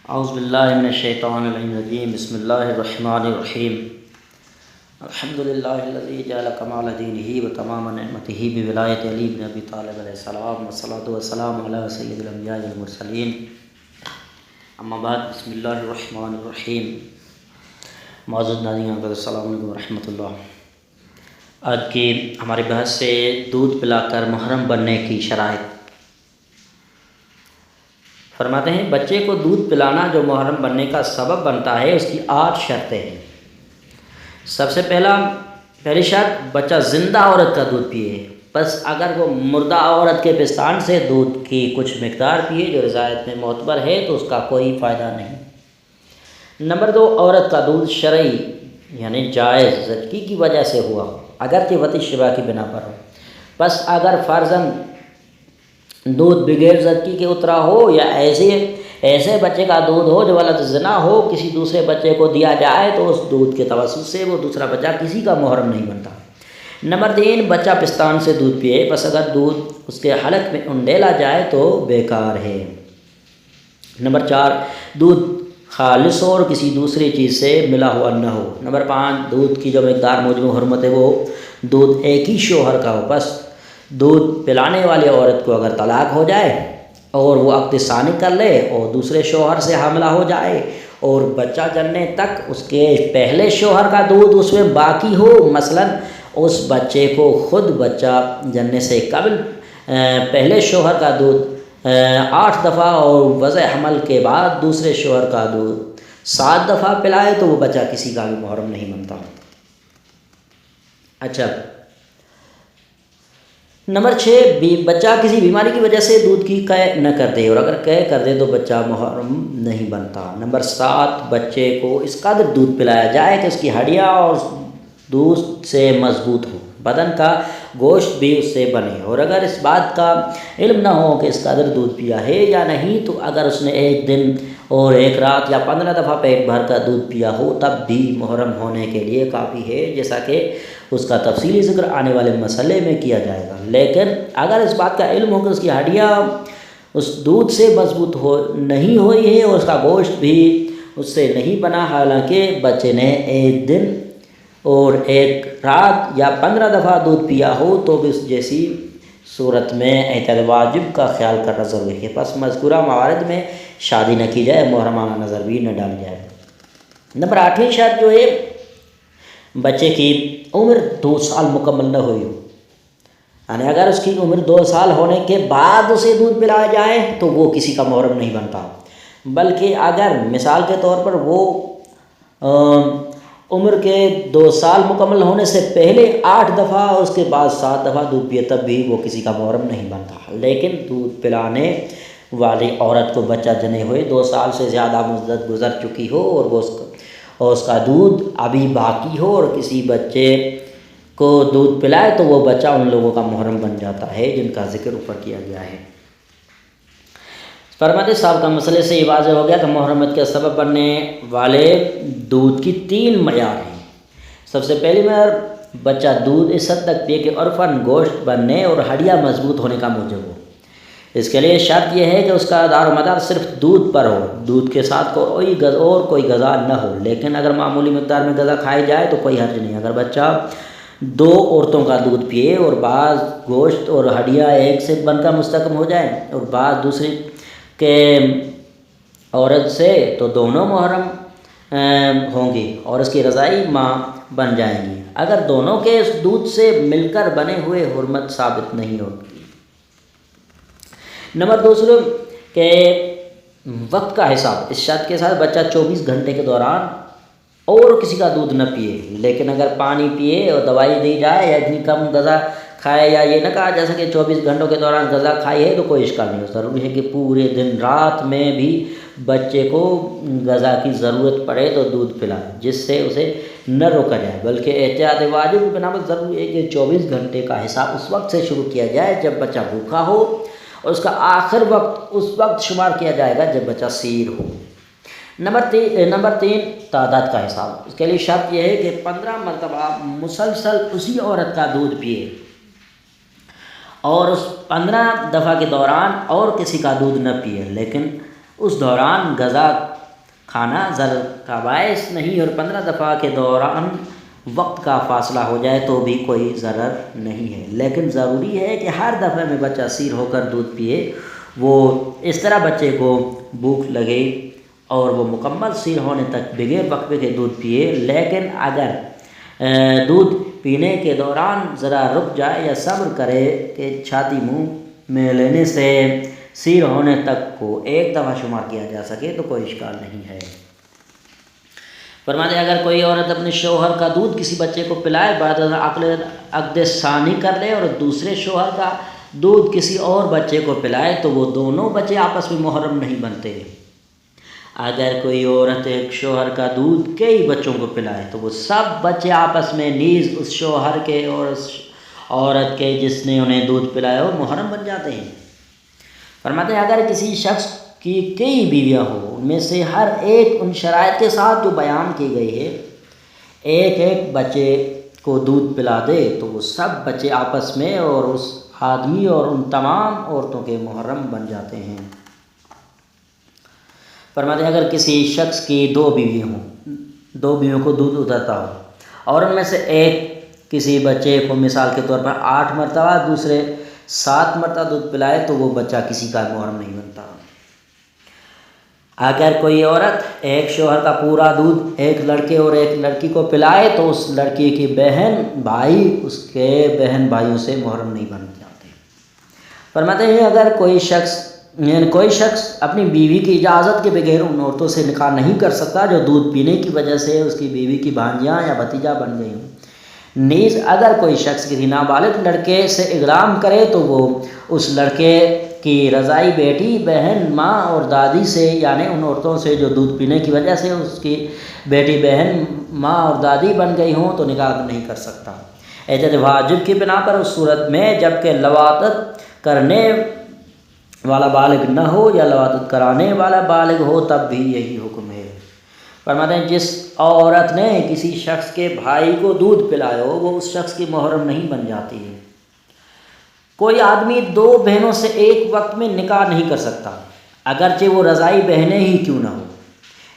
اعوذ باللہ من الشیطان الرجیم بسم اللہ الرحمن الرحیم الحمد للہ الذی جعل کمال دینہ و تمام نعمتہ بولایت علی بن ابی طالب علیہ السلام والصلاۃ والسلام علی سید الانبیاء والمرسلین اما بعد بسم اللہ الرحمن الرحیم۔ معزز ناظرین السلام علیکم ورحمۃ اللہ۔ آج کی ہماری بحث سے دودھ پلا کر محرم بننے کی شرائط۔ فرماتے ہیں بچے کو دودھ پلانا جو محرم بننے کا سبب بنتا ہے اس کی 8 شرطیں ہیں۔ سب سے پہلی شرط بچہ زندہ عورت کا دودھ پیے، بس اگر وہ مردہ عورت کے پستان سے دودھ کی کچھ مقدار پیے جو رضاعت میں معتبر ہے تو اس کا کوئی فائدہ نہیں۔ نمبر 2، عورت کا دودھ شرعی یعنی جائز زچگی کی وجہ سے ہوا ہو، اگرچہ وطی شبہ کی بنا پر ہو۔ بس اگر فرضاً دودھ بغیر زچگی کے اترا ہو یا ایسے بچے کا دودھ ہو جو ولد زنا ہو، کسی دوسرے بچے کو دیا جائے تو اس دودھ کے توسط سے وہ دوسرا بچہ کسی کا محرم نہیں بنتا۔ نمبر 3، بچہ پستان سے دودھ پیے، بس اگر دودھ اس کے حلق میں انڈیلا جائے تو بیکار ہے۔ نمبر 4، دودھ خالص ہو اور کسی دوسری چیز سے ملا ہوا نہ ہو۔ نمبر 5، دودھ کی جو مقدار موجب حرمت ہے وہ دودھ ایک ہی شوہر کا ہو، بس دودھ پلانے والی عورت کو اگر طلاق ہو جائے اور وہ عقد ثانی کر لے اور دوسرے شوہر سے حاملہ ہو جائے اور بچہ جننے تک اس کے پہلے شوہر کا دودھ اس میں باقی ہو، مثلا اس بچے کو خود بچہ جننے سے قبل پہلے شوہر کا دودھ 8 دفعہ اور وضع حمل کے بعد دوسرے شوہر کا دودھ 7 دفعہ پلائے تو وہ بچہ کسی کا بھی محرم نہیں بنتا۔ اچھا، نمبر 6، بچہ کسی بیماری کی وجہ سے دودھ کی قے نہ کر دے، اور اگر قے کر دے تو بچہ محرم نہیں بنتا۔ نمبر 7، بچے کو اس قدر دودھ پلایا جائے کہ اس کی ہڈیاں اور دودھ سے مضبوط ہو، بدن کا گوشت بھی اس سے بنے، اور اگر اس بات کا علم نہ ہو کہ اس قدر دودھ پیا ہے یا نہیں تو اگر اس نے ایک دن اور ایک رات یا 15 دفعہ پیٹ بھر کر دودھ پیا ہو تب بھی محرم ہونے کے لیے کافی ہے، جیسا کہ اس کا تفصیلی ذکر آنے والے مسئلے میں کیا جائے گا۔ لیکن اگر اس بات کا علم ہو کہ اس کی ہڈیاں اس دودھ سے مضبوط نہیں ہوئی ہے اور اس کا گوشت بھی اس سے نہیں بنا، حالانکہ بچے نے ایک دن اور ایک رات یا 15 دفعہ دودھ پیا ہو تو بھی اس جیسی صورت میں احتیاط واجب کا خیال کرنا ضروری ہے، پس مذکورہ موارد میں شادی نہ کی جائے، محرمانہ نظر بھی نہ ڈالی جائے۔ نمبر 8ویں شرط جو ہے بچے کی عمر 2 سال مکمل نہ ہوئی ہو، یعنی اگر اس کی عمر 2 سال ہونے کے بعد اسے دودھ پلایا جائے تو وہ کسی کا محرم نہیں بنتا، بلکہ اگر مثال کے طور پر وہ عمر کے 2 سال مکمل ہونے سے پہلے 8 دفعہ اور اس کے بعد 7 دفعہ دودھ پیے تب بھی وہ کسی کا محرم نہیں بنتا۔ لیکن دودھ پلانے والی عورت کو بچہ جنے ہوئے 2 سال سے زیادہ مدت گزر چکی ہو اور اس کا دودھ ابھی باقی ہو اور کسی بچے کو دودھ پلائے تو وہ بچہ ان لوگوں کا محرم بن جاتا ہے جن کا ذکر اوپر کیا گیا ہے۔ فرماتے صاحب کا مسئلے سے یہ واضح ہو گیا کہ محرمت کے سبب بننے والے دودھ کی 3 معیار ہیں۔ سب سے پہلی معیار بچہ دودھ اس حد تک پیے کہ عرفاً گوشت بننے اور ہڈیاں مضبوط ہونے کا موجب ہو۔ اس کے لیے شرط یہ ہے کہ اس کا دار و مدار صرف دودھ پر ہو، دودھ کے ساتھ کوئی غذا نہ ہو، لیکن اگر معمولی مقدار میں غذا کھائی جائے تو کوئی حرج نہیں۔ اگر بچہ 2 عورتوں کا دودھ پیے اور بعض گوشت اور ہڈیاں ایک سے بن کر مستحکم ہو جائیں اور بعض دوسری کے عورت سے تو دونوں محرم ہوں گی اور اس کی رضاعی ماں بن جائیں گی، اگر دونوں کے اس دودھ سے مل کر بنے ہوئے حرمت ثابت نہیں ہوگی۔ نمبر 2 کہ وقت کا حساب، اس شرط کے ساتھ بچہ 24 گھنٹے کے دوران اور کسی کا دودھ نہ پیے، لیکن اگر پانی پیے اور دوائی دی جائے یا اتنی کم غذا کھائے یا یہ نہ کہا جا سکے 24 گھنٹوں کے دوران غذا کھائی ہے تو کوئی اشکال نہیں ہو۔ ضروری ہے کہ پورے دن رات میں بھی بچے کو غذا کی ضرورت پڑے تو دودھ پلائے جس سے اسے نہ روکا جائے، بلکہ احتیاط واجب کی بنا پر ضروری ہے کہ 24 گھنٹے کا حساب اس وقت سے شروع کیا جائے جب بچہ بھوکا ہو اور اس کا آخر وقت اس وقت شمار کیا جائے گا جب بچہ سیر ہو۔ نمبر 3 تعداد کا حساب، اس کے لیے شرط یہ ہے کہ 15 مرتبہ مسلسل اسی عورت کا دودھ پیے اور اس 15 دفعہ کے دوران اور کسی کا دودھ نہ پیے، لیکن اس دوران غذا کھانا ضرر کا باعث نہیں، اور 15 دفعہ کے دوران وقت کا فاصلہ ہو جائے تو بھی کوئی ضرر نہیں ہے، لیکن ضروری ہے کہ ہر دفعہ میں بچہ سیر ہو کر دودھ پیے، وہ اس طرح بچے کو بھوک لگے اور وہ مکمل سیر ہونے تک بغیر وقفے کے دودھ پیے۔ لیکن اگر دودھ پینے کے دوران ذرا رک جائے یا صبر کرے کہ چھاتی منہ میں لینے سے سیر ہونے تک کو ایک دفعہ شمار کیا جا سکے تو کوئی اشکال نہیں ہے۔ فرماتے ہیں اگر کوئی عورت اپنے شوہر کا دودھ کسی بچے کو پلائے، بعد عقد ثانی کر لے اور دوسرے شوہر کا دودھ کسی اور بچے کو پلائے تو وہ دونوں بچے آپس میں محرم نہیں بنتے۔ اگر کوئی عورت ایک شوہر کا دودھ کئی بچوں کو پلائے تو وہ سب بچے آپس میں نیز اس شوہر کے اور اس عورت کے جس نے انہیں دودھ پلایا وہ محرم بن جاتے ہیں۔ فرماتے ہیں اگر کسی شخص کی کئی بیویاں ہوں، ان میں سے ہر ایک ان شرائط کے ساتھ جو بیان کی گئی ہے ایک ایک بچے کو دودھ پلا دے تو وہ سب بچے آپس میں اور اس آدمی اور ان تمام عورتوں کے محرم بن جاتے ہیں۔ فرماتے ہیں اگر کسی شخص کی 2 بیوی ہوں، 2 بیویوں کو دودھ اترتا ہو اور ان میں سے ایک کسی بچے کو مثال کے طور پر 8 مرتبہ دوسرے 7 مرتبہ دودھ پلائے تو وہ بچہ کسی کا محرم نہیں بنتا۔ اگر کوئی عورت ایک شوہر کا پورا دودھ ایک لڑکے اور ایک لڑکی کو پلائے تو اس لڑکی کی بہن بھائی اس کے بہن بھائیوں سے محرم نہیں بن جاتے۔ فرماتے ہیں اگر کوئی شخص اپنی بیوی کی اجازت کے بغیر ان عورتوں سے نکاح نہیں کر سکتا جو دودھ پینے کی وجہ سے اس کی بیوی کی بھانجیاں یا بھتیجا بن گئی ہوں، نیز اگر کوئی شخص کسی نابالغ لڑکے سے اغرام کرے تو وہ اس لڑکے کی رضائی بیٹی، بہن، ماں اور دادی سے یعنی ان عورتوں سے جو دودھ پینے کی وجہ سے اس کی بیٹی، بہن، ماں اور دادی بن گئی ہوں تو نکاح نہیں کر سکتا۔ عدت واجب کی بنا پر اس صورت میں جبکہ لواطت کرنے والا بالغ نہ ہو یا لواطت کرانے والا بالغ ہو تب بھی یہی حکم ہے۔ فرماتے ہیں جس عورت نے کسی شخص کے بھائی کو دودھ پلایا ہو وہ اس شخص کی محرم نہیں بن جاتی ہے۔ کوئی آدمی 2 بہنوں سے ایک وقت میں نکاح نہیں کر سکتا اگرچہ وہ رضائی بہنیں ہی کیوں نہ ہو،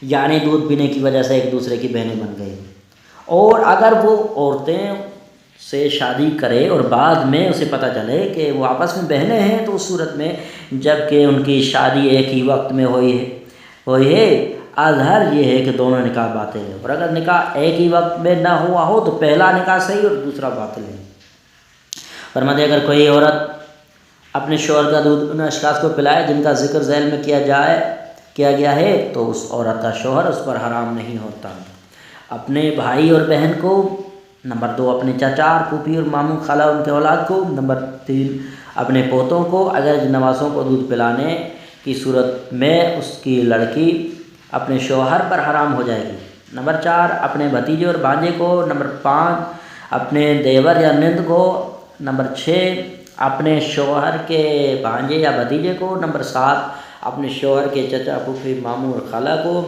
یعنی دودھ پینے کی وجہ سے ایک دوسرے کی بہنیں بن گئی، اور اگر وہ عورتیں سے شادی کرے اور بعد میں اسے پتہ چلے کہ وہ آپس میں بہنیں ہیں تو اس صورت میں جب کہ ان کی شادی ایک ہی وقت میں ہوئی ہے اظہر یہ ہے کہ دونوں نکاح باطل ہے، اور اگر نکاح ایک ہی وقت میں نہ ہوا ہو تو پہلا نکاح صحیح اور دوسرا باطل ہے۔ فرماتے ہیں اگر کوئی عورت اپنے شوہر کا دودھ ان اشخاص کو پلائے جن کا ذکر ذیل میں کیا گیا ہے تو اس عورت کا شوہر اس پر حرام نہیں ہوتا۔ اپنے بھائی اور بہن کو، نمبر 2 اپنے چچا اور پھوپھی اور ماموں خالہ ان کے اولاد کو، نمبر 3 اپنے پوتوں کو اگر نوازوں کو دودھ پلانے کی صورت میں اس کی لڑکی اپنے شوہر پر حرام ہو جائے گی، نمبر 4 اپنے بھتیجے اور بھانجے کو، نمبر 5 اپنے دیور یا نند کو، نمبر 6 اپنے شوہر کے بھانجے یا بھتیجے کو، نمبر 7 اپنے شوہر کے چچا پھوپھی ماموں اور خالہ کو،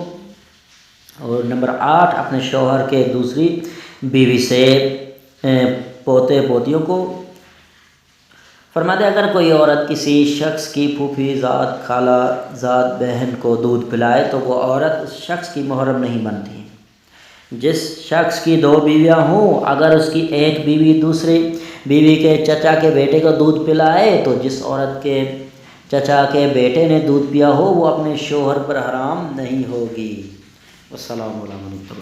اور نمبر 8 اپنے شوہر کے دوسری بیوی سے پوتے پوتیوں کو۔ فرماتے اگر کوئی عورت کسی شخص کی پھوپھی زاد، خالہ زاد، بہن کو دودھ پلائے تو وہ عورت اس شخص کی محرم نہیں بنتی۔ جس شخص کی 2 بیویاں ہوں اگر اس کی ایک بیوی دوسری بیوی کے چچا کے بیٹے کو دودھ پلائے تو جس عورت کے چچا کے بیٹے نے دودھ پیا ہو وہ اپنے شوہر پر حرام نہیں ہوگی۔ السلام علیکم۔